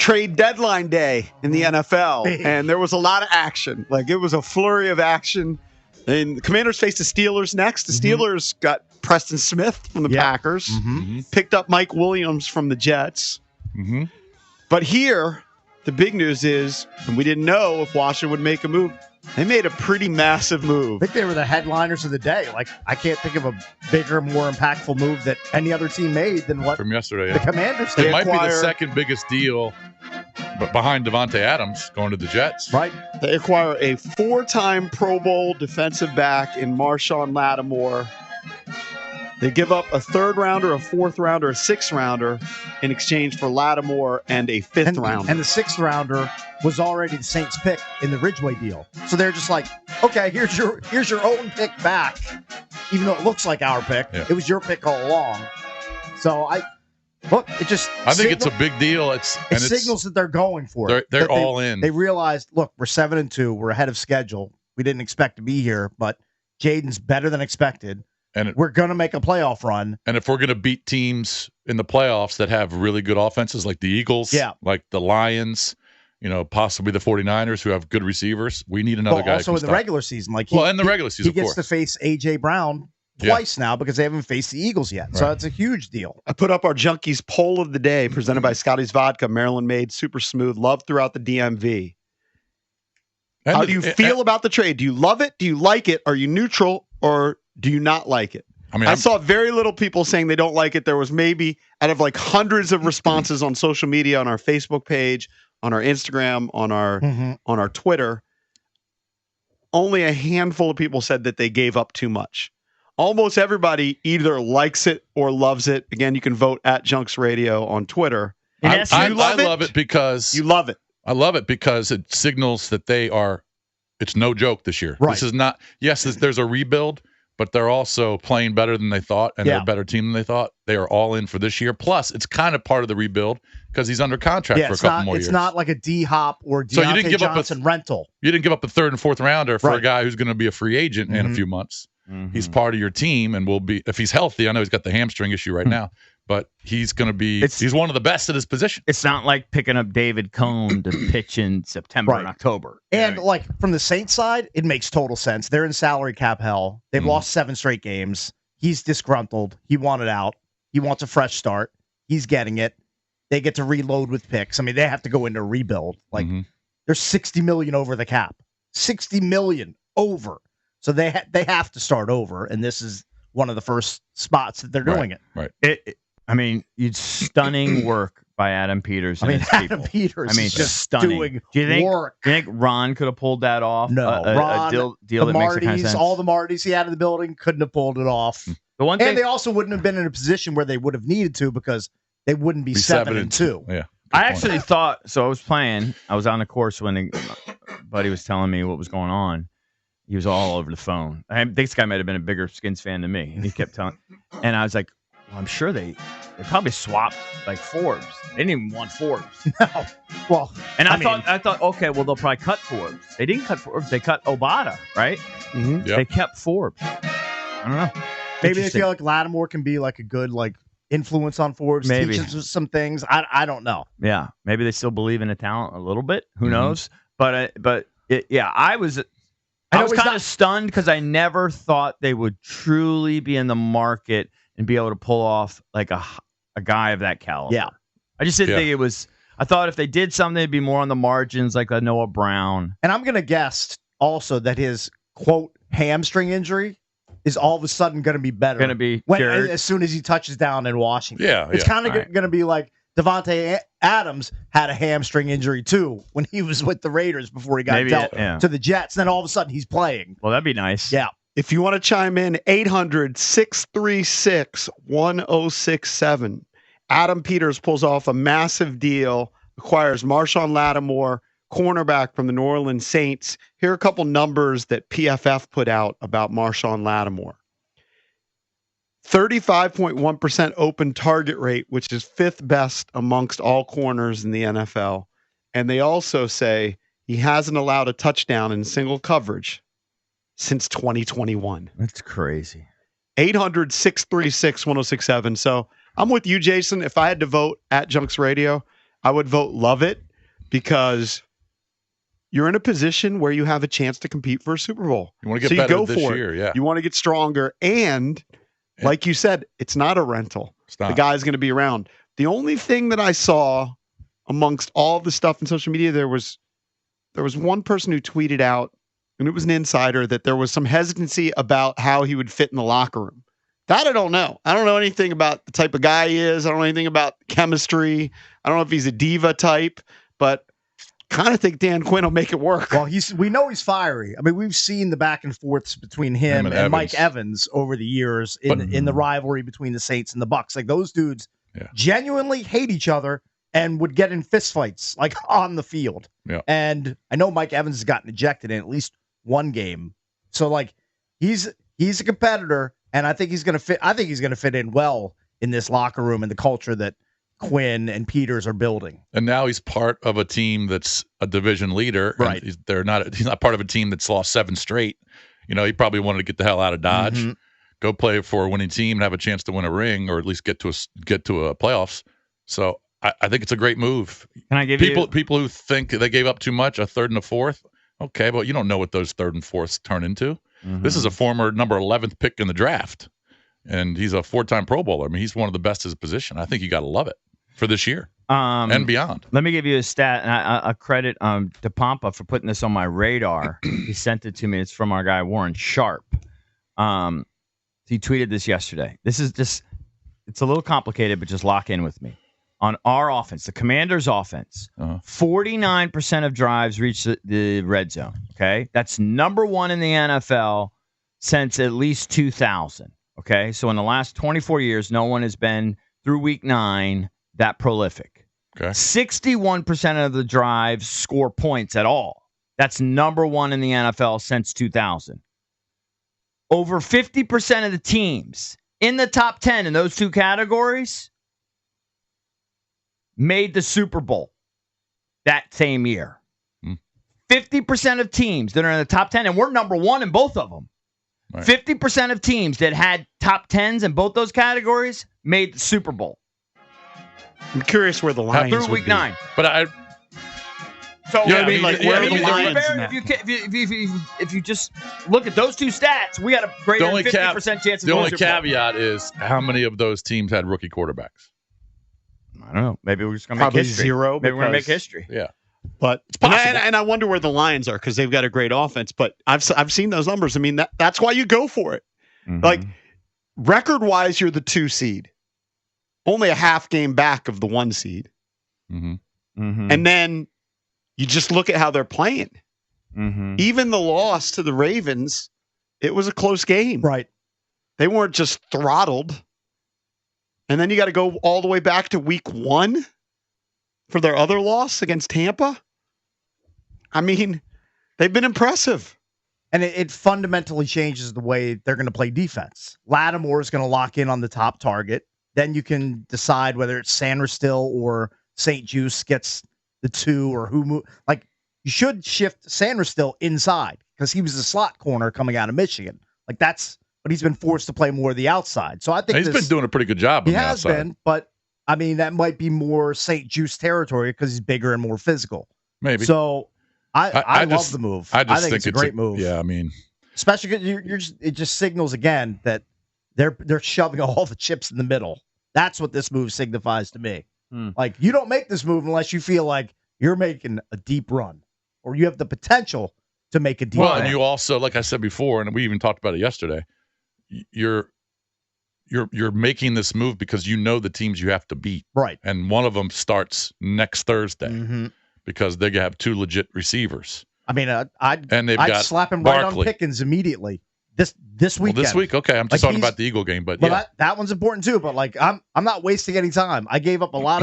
trade deadline day in the NFL, and there was a lot of action. Like, it was a flurry of action. And the Commanders faced the Steelers next. The Steelers got Preston Smith from the Packers, picked up Mike Williams from the Jets. But here, the big news is, and we didn't know if Washington would make a move, they made a pretty massive move. I think they were the headliners of the day. Like, I can't think of a bigger, more impactful move that any other team made than what from yesterday. The Commanders did. It might be the second biggest deal, but behind Devontae Adams going to the Jets. Right. They acquire a 4-time Pro Bowl defensive back in Marshon Lattimore. They give up a 3rd rounder, a 4th rounder, a 6th rounder in exchange for Lattimore and a 5th rounder. And the 6th rounder was already the Saints' pick in the Ridgeway deal. So they're just like, okay, here's your own pick back, even though it looks like our pick. Yeah. It was your pick all along. So I think it's a big deal. It signals that they're going for it. They're all in. They realized, look, we're 7-2. We're ahead of schedule. We didn't expect to be here, but Jaden's better than expected. And we're going to make a playoff run. And if we're going to beat teams in the playoffs that have really good offenses like the Eagles, like the Lions, possibly the 49ers who have good receivers, we need another guy. Also in the regular season. In the regular season, he gets to face A.J. Brown twice now because they haven't faced the Eagles yet. So it's a huge deal. I put up our Junkies poll of the day presented by Scotty's Vodka, Maryland made, super smooth, loved throughout the DMV. How do you feel about the trade? Do you love it? Do you like it? Are you neutral? Or do you not like it? I saw very little people saying they don't like it. There was maybe out of like hundreds of responses on social media, on our Facebook page, on our Instagram, on our Twitter, only a handful of people said that they gave up too much. Almost everybody either likes it or loves it. Again, you can vote at Junks Radio on Twitter. I love it because you love it. I love it because it signals that it's no joke this year. Right. This is not, there's a rebuild, but they're also playing better than they thought, and they're a better team than they thought. They are all in for this year. Plus, it's kind of part of the rebuild because he's under contract for a couple more years. It's not like a D-Hop or Deontay Johnson rental. You didn't give up a 3rd and 4th rounder for a guy who's going to be a free agent in a few months. He's part of your team and will be, if he's healthy. I know he's got the hamstring issue right now, but he's going to be, he's one of the best at his position. It's not like picking up David Cohn to pitch in September and October. And like from the Saints side, it makes total sense. They're in salary cap hell. They've lost 7 straight games. He's disgruntled. He wanted out. He wants a fresh start. He's getting it. They get to reload with picks. I mean, they have to go into a rebuild. Like they're $60 million over the cap. $60 million over. So they have to start over, and this is one of the first spots that they're doing it. Right. It's stunning work by Adam Peters. Adam Peters is just stunning. Doing work. Do you think Ron could have pulled that off? No. Ron, a deal that makes kind of sense. All the Martys he had in the building couldn't have pulled it off. And they also wouldn't have been in a position where they would have needed to because they wouldn't be 7-2. Yeah. I actually thought, so I was on the course when Buddy was telling me what was going on. He was all over the phone. I think this guy might have been a bigger Skins fan than me. And he kept telling, and I was like, well, I'm sure they probably swapped like Forbes. They didn't even want Forbes. No. Well, and I thought, okay, well, they'll probably cut Forbes. They didn't cut Forbes. They cut Obata, right? Yep. They kept Forbes. I don't know. Maybe they feel like Lattimore can be like a good influence on Forbes. Maybe. Teaches some things. I don't know. Yeah. Maybe they still believe in the talent a little bit. Who knows? But I was kind of stunned because I never thought they would truly be in the market and be able to pull off like a guy of that caliber. Yeah. I just didn't think it was. I thought if they did something, it'd be more on the margins, like a Noah Brown. And I'm going to guess also that his, quote, hamstring injury is all of a sudden going to be better. Going to be as soon as he touches down in Washington. Yeah. It's kind of going to be like Devontae Adams had a hamstring injury, too, when he was with the Raiders before he got dealt to the Jets. Then all of a sudden he's playing. Well, that'd be nice. Yeah. If you want to chime in, 800-636-1067. Adam Peters pulls off a massive deal, acquires Marshon Lattimore, cornerback from the New Orleans Saints. Here are a couple numbers that PFF put out about Marshon Lattimore. 35.1% open target rate, which is 5th best amongst all corners in the NFL. And they also say he hasn't allowed a touchdown in single coverage since 2021. That's crazy. 800-636-1067. So I'm with you, Jason. If I had to vote at Junks Radio, I would vote love it because you're in a position where you have a chance to compete for a Super Bowl. You want to get better this year, yeah. You want to get stronger, and like you said, it's not a rental. The guy's going to be around. The only thing that I saw amongst all of the stuff in social media, there was one person who tweeted out, and it was an insider, that there was some hesitancy about how he would fit in the locker room. That I don't know. I don't know anything about the type of guy he is. I don't know anything about chemistry. I don't know if he's a diva type, but kind of think Dan Quinn will make it work. Well, we know he's fiery. I mean, we've seen the back and forths between him and Mike Evans over the years in the rivalry between the Saints and the Bucs. Like, those dudes genuinely hate each other and would get in fistfights, like, on the field. Yeah. And I know Mike Evans has gotten ejected in at least one game. So, like, he's a competitor, and I think he's going to fit. I think he's going to fit in well in this locker room and the culture that Quinn and Peters are building. And now he's part of a team that's a division leader. Right. He's not part of a team that's lost 7 straight. You know, he probably wanted to get the hell out of Dodge, go play for a winning team and have a chance to win a ring, or at least get to a playoffs. So I think it's a great move. Can I give people who think they gave up too much, a third and a fourth? Okay, but you don't know what those third and fourths turn into. This is a former number 11th pick in the draft, and he's a 4-time Pro Bowler. I mean, he's one of the best at his position. I think you got to love it for this year and beyond. Let me give you a stat, and I credit to Pompa for putting this on my radar. He sent it to me. It's from our guy Warren Sharp. He tweeted this yesterday. This is just, it's a little complicated, but just lock in with me. On our offense, the Commanders' offense, 49% of drives reach the red zone. Okay, that's number 1 in the NFL since at least 2000. Okay, so in the last 24 years, no one has been through week 9 that prolific. Okay, 61% of the drives score points at all. That's number 1 in the NFL since 2000. Over 50% of the teams in the top 10 in those two categories made the Super Bowl that same year. 50% of teams that are in the top 10, and we're number 1 in both of them. Right. 50% of teams that had top 10s in both those categories made the Super Bowl. I'm curious where the Lions through week 9. But so you know what I mean? Like, where are the Lions? If you just look at those two stats, we had a greater than 50% chance of the only caveat is how many of those teams had rookie quarterbacks? I don't know. Maybe we're just going to make history. Zero. Maybe we're going to make history. Yeah. But it's possible. And I wonder where the Lions are, because they've got a great offense. But I've seen those numbers. I mean, that's why you go for it. Like, record-wise, you're the 2 seed. Only a half game back of the 1 seed. And then you just look at how they're playing. Even the loss to the Ravens, it was a close game. Right. They weren't just throttled. And then you got to go all the way back to week 1 for their other loss against Tampa. I mean, they've been impressive. And it fundamentally changes the way they're going to play defense. Lattimore is going to lock in on the top target. Then you can decide whether it's Sanderstill or St. Juice gets the 2 or who. Like, you should shift Sanderstill inside because he was a slot corner coming out of Michigan. Like, that's. But he's been forced to play more of the outside. So I think he's been doing a pretty good job. He has been, but I mean, that might be more St. Juice territory because he's bigger and more physical. Maybe. So I love the move. I think it's a great move. Yeah, I mean, especially because it just signals again that they're shoving all the chips in the middle. That's what this move signifies to me. Like, you don't make this move unless you feel like you're making a deep run or you have the potential to make a deep run. Well, and you also, like I said before, and we even talked about it yesterday, you're making this move because you know the teams you have to beat. Right. And one of them starts next Thursday because they have 2 legit receivers. I mean, I'd slap him right on Pickens immediately this weekend. Well, this week, okay. I'm just talking about the Eagle game, but yeah. That one's important too, but like I'm not wasting any time. I gave up a lot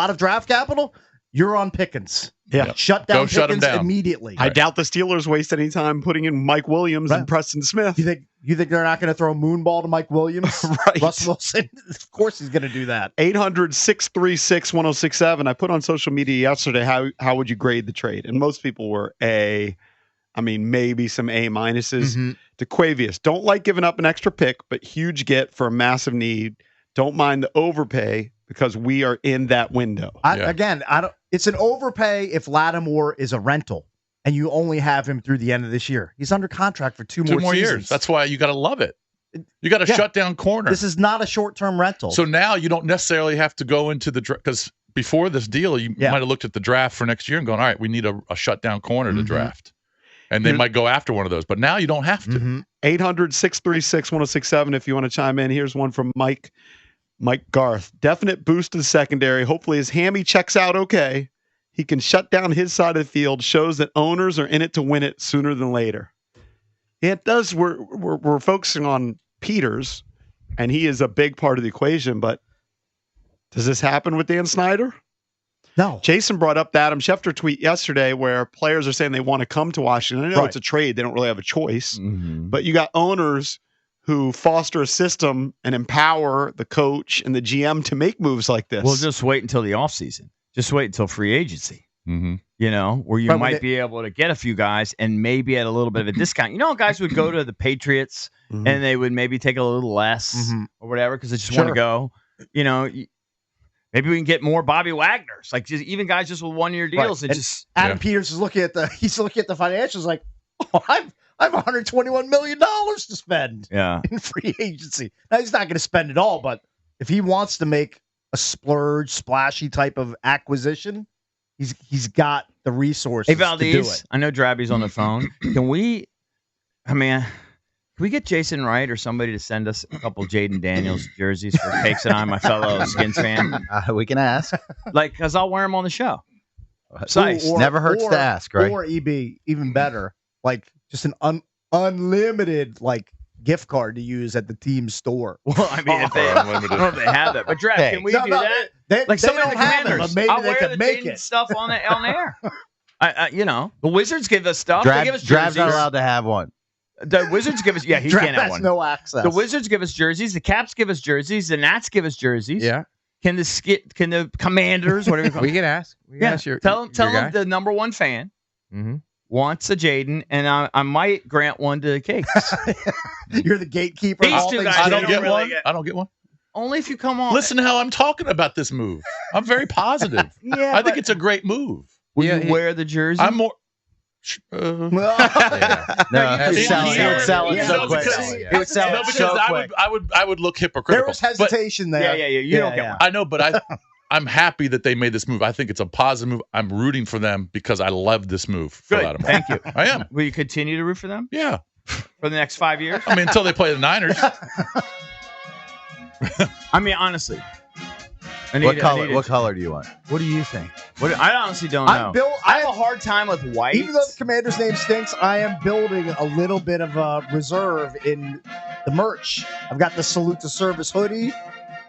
of draft capital. You're on Pickens. Yeah. Shut down Pickens immediately. I doubt the Steelers waste any time putting in Mike Williams and Preston Smith. You think they're not going to throw a moonball to Mike Williams? Right.Us Wilson? Of course he's going to do that. 800-636-1067. I put on social media yesterday, how would you grade the trade? And most people were maybe some A minuses. To Quavius, don't like giving up an extra pick, but huge get for a massive need. Don't mind the overpay because we are in that window. Again, I don't. It's an overpay if Lattimore is a rental and you only have him through the end of this year. He's under contract for two more years. seasons. That's why you got to love it. You got to shut down corner. This is not a short-term rental. So now you don't necessarily have to go into the draft, because before this deal, you might have looked at the draft for next year and gone, all right, we need a shutdown corner to draft. And they might go after one of those. But now you don't have to. 800-636-1067 if you want to chime in. Here's one from Mike Garth. Definite boost to the secondary. Hopefully his hammy checks out okay. He can shut down his side of the field. Shows that owners are in it to win it sooner than later. It does. We're focusing on Peters, and he is a big part of the equation. But does this happen with Dan Snyder? No. Jason brought up the Adam Schefter tweet yesterday where players are saying they want to come to Washington. I know it's a trade. They don't really have a choice. But you got owners who foster a system and empower the coach and the GM to make moves like this. Well, just wait until the offseason. Just wait until free agency. Where you might be able to get a few guys and maybe at a little bit of a discount. Guys would go to the Patriots and they would maybe take a little less or whatever because they just want to go. Maybe we can get more Bobby Wagners, like even guys just with 1-year deals. And just Adam Peters is looking at the financials like, I have $121 million to spend in free agency. Now he's not going to spend it all, but if he wants to make a splurge, splashy type of acquisition, he's got the resources. Hey Valdez, to do it. I know Drabby's on the phone. Can we get Jason Wright or somebody to send us a couple Jaden Daniels jerseys for Cakes and I, my fellow Skins fan? We can ask. Because I'll wear them on the show. Nice. Never hurts to ask, right? Or EB, even better, like just an unlimited gift card to use at the team store. Well, I mean, if they have that. But Drab, can we do that? They some don't of the have it, Commanders. but maybe I'll they wear can the make Jaden it. stuff on air. The Wizards give us stuff. They give us Drab's jerseys. not allowed to have one. The Wizards give us. Yeah, he Drab can't have has one. no access. The Wizards give us jerseys. The Caps give us jerseys. The Nats give us jerseys. Yeah. Can the Commanders, whatever you call We can ask. Tell them the number one fan wants a Jaden, and I might grant one to Cakes. You're the gatekeeper. These two guys, I they don't get really one. I don't get one. Only if you come on. Listen to how I'm talking about this move. I'm very positive. I think it's a great move. Will you wear the jersey? I'm more. No, it would sell it so quick. It would sell it so quick. I would look hypocritical. There was hesitation there. Yeah. You don't get one. I know, but I'm happy that they made this move. I think it's a positive move. I'm rooting for them because I love this move. For Good. Thank you. I am. Will you continue to root for them? Yeah. For the next 5 years? I mean, until they play the Niners. I mean, honestly. What color do you want? What do you think? I honestly don't know. I have a hard time with white. Even though the Commander's name stinks, I am building a little bit of a reserve in the merch. I've got the Salute to Service hoodie.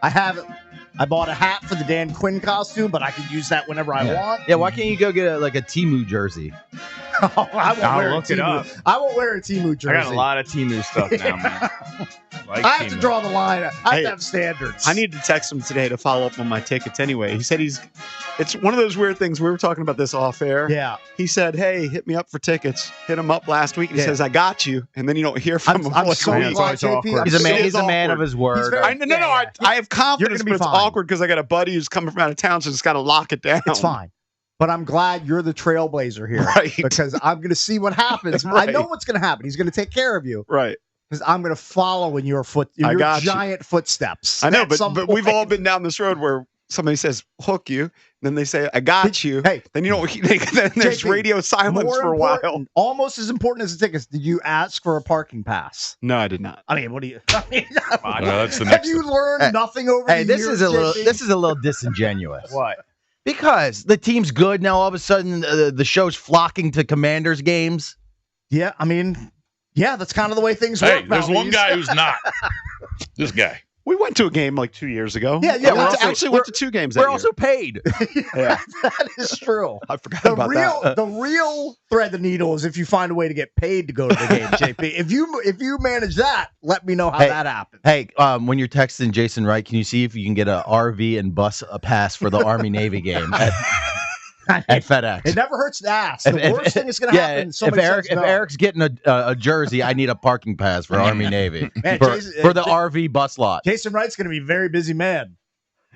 I bought a hat for the Dan Quinn costume, but I can use that whenever I want. Yeah, why can't you go get a Temu jersey? I won't wear a Temu jersey. I got a lot of Temu stuff now, man. I have to draw the line. I have to have standards. I need to text him today to follow up on my tickets anyway. He said it's one of those weird things. We were talking about this off air. Yeah. He said, hey, hit me up for tickets. Hit him up last week. And he says, I got you. And then you don't hear from him. I'm so glad, JP. He's a man of his word. I have confidence, but it's awkward because I got a buddy who's coming from out of town, so just got to lock it down. It's fine. But I'm glad you're the trailblazer here. Right. Because I'm going to see what happens. Right. I know what's going to happen. He's going to take care of you. Right. Because I'm going to follow in your giant footsteps. I know, but we've all been down this road where somebody says, hook you. Then they say, I got you. Hey. Then then there's JP, radio silence for a while. Almost as important as the tickets. Did you ask for a parking pass? No, I did not. I mean, what do you? That's the Have next you learned nothing over the years? This is a little disingenuous. What? Because the team's good now. All of a sudden, the show's flocking to Commanders games. Yeah, I mean, that's kind of the way things work. Hey, there's one guy who's not. This guy. We went to a game like 2 years ago. Yeah. We went to 2 games. We're also paid. Yeah, that is true. I forgot about that. The real thread the needle is if you find a way to get paid to go to the game, JP. If you manage that, let me know how that happens. Hey, when you're texting Jason Wright, can you see if you can get a RV and bus a pass for the Army Navy game at FedEx? It never hurts to ask. The worst thing is going to happen. If Eric's getting a jersey, I need a parking pass for Army Navy for the RV bus lot. Jason Wright's going to be a very busy man.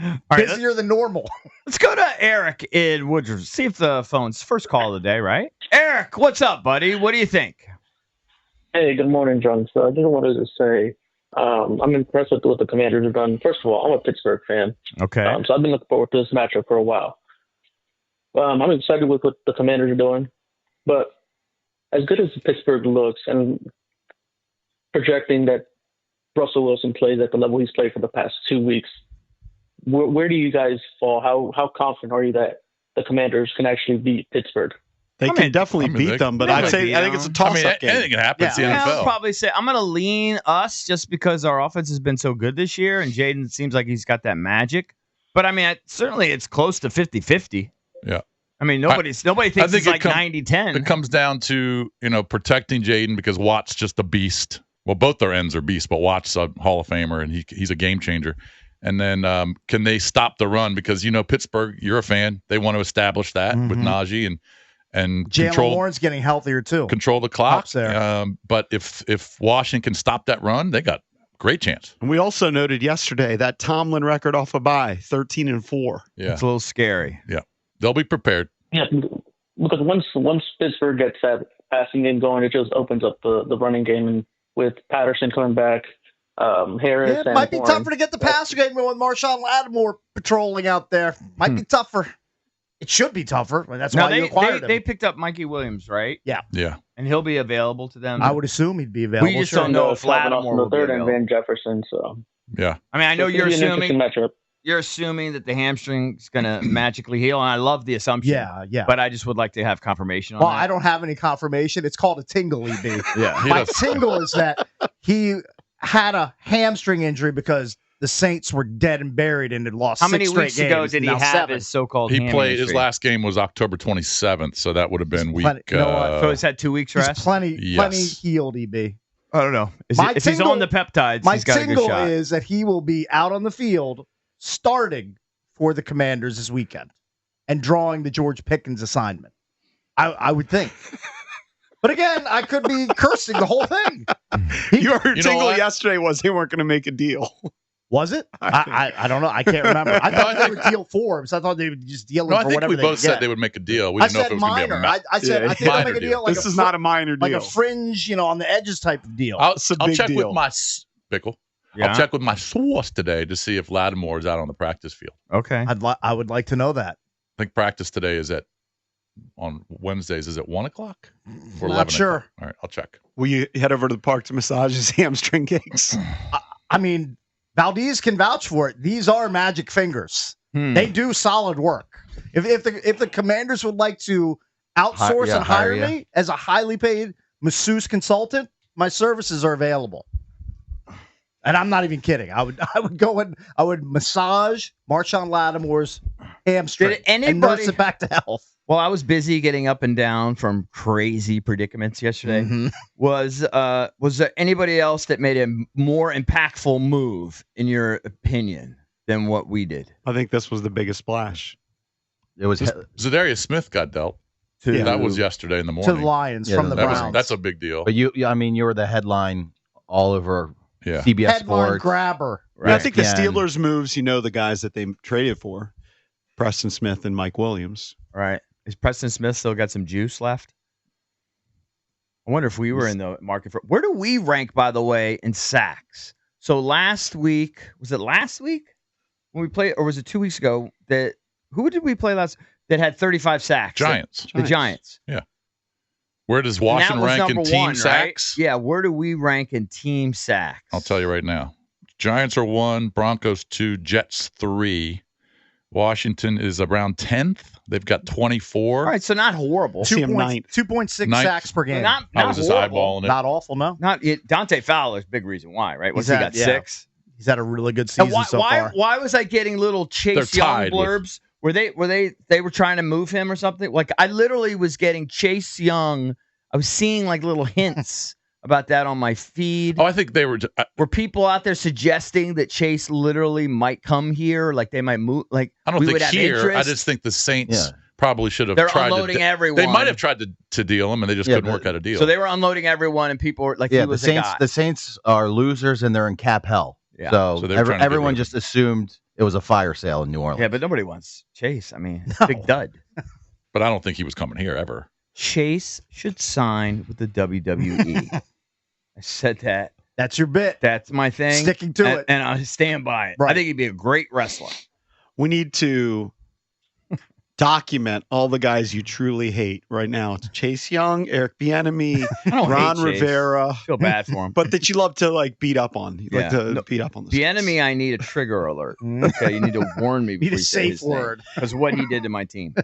All right, Busier than normal. let's go to Eric in Woodruff. See if the phone's first call of the day, right? Eric, what's up, buddy? What do you think? Hey, good morning, John. So I just wanted to say I'm impressed with what the Commanders have done. First of all, I'm a Pittsburgh fan. Okay. So I've been looking forward to this matchup for a while. I'm excited with what the Commanders are doing. But as good as Pittsburgh looks and projecting that Russell Wilson plays at the level he's played for the past 2 weeks, where do you guys fall? How confident are you that the Commanders can actually beat Pittsburgh? They can definitely beat them, but I think it's a toss-up game. Anything can happen. It's the NFL. I'll probably say I'm going to lean us just because our offense has been so good this year, and Jaden seems like he's got that magic. But, I mean, certainly it's close to 50-50. Yeah. I mean, nobody thinks it's like 90-10. It comes down to, protecting Jaden because Watt's just a beast. Well, both their ends are beasts, but Watt's a Hall of Famer, and he's a game changer. And then can they stop the run? Because, Pittsburgh, you're a fan. They want to establish that with Najee and Jalen Warren's getting healthier too. Control the clock. There. But if Washington can stop that run, they got a great chance. And we also noted yesterday that Tomlin record off a bye, 13-4. Yeah, it's a little scary. Yeah, they'll be prepared. Yeah, because once Pittsburgh gets that passing game going, it just opens up the running game, and with Patterson coming back, Harris. It might be tougher to get the passing game with Marshon Lattimore patrolling out there. Might be tougher. It should be tougher. That's why you acquired him. They picked up Mikey Williams, right? Yeah. And he'll be available to them. I would assume he'd be available. We just don't know if Lattimore will be third available. and Van Jefferson. So yeah. I mean, I know you're assuming matchup. You're assuming that the hamstring's going to magically heal, and I love the assumption. Yeah. But I just would like to have confirmation on that. Well, I don't have any confirmation. It's called a tingle, EB. Yeah. My tingle is that he had a hamstring injury because the Saints were dead and buried and had lost 6 straight games. How many weeks ago did he have 7. his so-called He ham played, injury? his last game was October 27th, so that would have been week. So he's had 2 weeks rest? He's plenty healed, EB. I don't know. If he's on the peptides, he's got a good shot. My tingle is that he will be out on the field starting for the Commanders this weekend and drawing the George Pickens assignment. I would think. But again, I could be cursing the whole thing. Your tingle yesterday was they weren't going to make a deal. Was it? I don't know. I can't remember. I thought they would deal Forbes. I thought they would just deal him for whatever they we both said they would make a deal. We didn't know if it was going to be a minor. I said I think they'll make a deal. Like this is not a minor deal. Like a fringe, on the edges type of deal. I'll check with my Pickle. Yeah. I'll check with my source today to see if Lattimore is out on the practice field. Okay. I would like to know that. I think practice today is on Wednesdays. Is it 1 o'clock? Or Not sure. All right, I'll check. Will you head over to the park to massage his hamstring kinks? I mean, Valdez can vouch for it. These are magic fingers. They do solid work. If the Commanders would like to outsource and hire me as a highly paid masseuse consultant, my services are available. And I'm not even kidding. I would go and I would massage Marshon Lattimore's hamstring and nurse it back to health. Well, I was busy getting up and down from crazy predicaments yesterday. Mm-hmm. Was there anybody else that made a more impactful move, in your opinion, than what we did? I think this was the biggest splash. It was Zadarius Smith got dealt. That was yesterday in the morning. To the Lions from the Browns. That's a big deal. But you were the headline all over CBS Headline Sports. grabber. Right? I think the Steelers moves, the guys that they traded for, Preston Smith and Mike Williams. Right. Is Preston Smith still got some juice left? I wonder if we were in the market for. Where do we rank, by the way, in sacks? So last week, was it last week when we played, or was it 2 weeks ago? Who did we play last? That had 35 sacks. Giants. The Giants. Yeah. Where does Washington rank in team sacks? Right? Yeah. Where do we rank in team sacks? I'll tell you right now. Giants are 1, Broncos 2, Jets 3. Washington is around 10th. They've got 24. All right, so not horrible. 2.6 sacks per game. Not I was just eyeballing it. Not awful, no. Dante Fowler's big reason why, right? He got 6. He's had a really good season so far. Why was I getting little Chase Young blurbs? Were they were trying to move him or something? Like I literally was getting Chase Young. I was seeing like little hints about that on my feed. Oh, I think they were. Were people out there suggesting that Chase literally might come here? Like they might move? Like I don't think here. Interest? I just think the Saints probably should have They're tried unloading to. everyone. They might have tried to deal him, and they just couldn't work out a deal. So they were unloading everyone, and people were like, he was the Saints are losers, and they're in cap hell. Yeah. So everyone just assumed It was a fire sale in New Orleans. Yeah, but nobody wants Chase. I mean, No. big dud. But I don't think he was coming here ever. Chase should sign with the WWE. I said that. That's your bit. That's my thing. Sticking to it. And I stand by it. Right. I think he'd be a great wrestler. We need to document all the guys you truly hate right now. It's Chase Young, Eric Bieniemy, I don't Ron hate Chase. Rivera, I feel bad for him. but that you love to like beat up on. You like Yeah. to beat up on this. The enemy, I need a trigger alert. Okay, you need to warn me. Need a safe word. Because what he did to my team.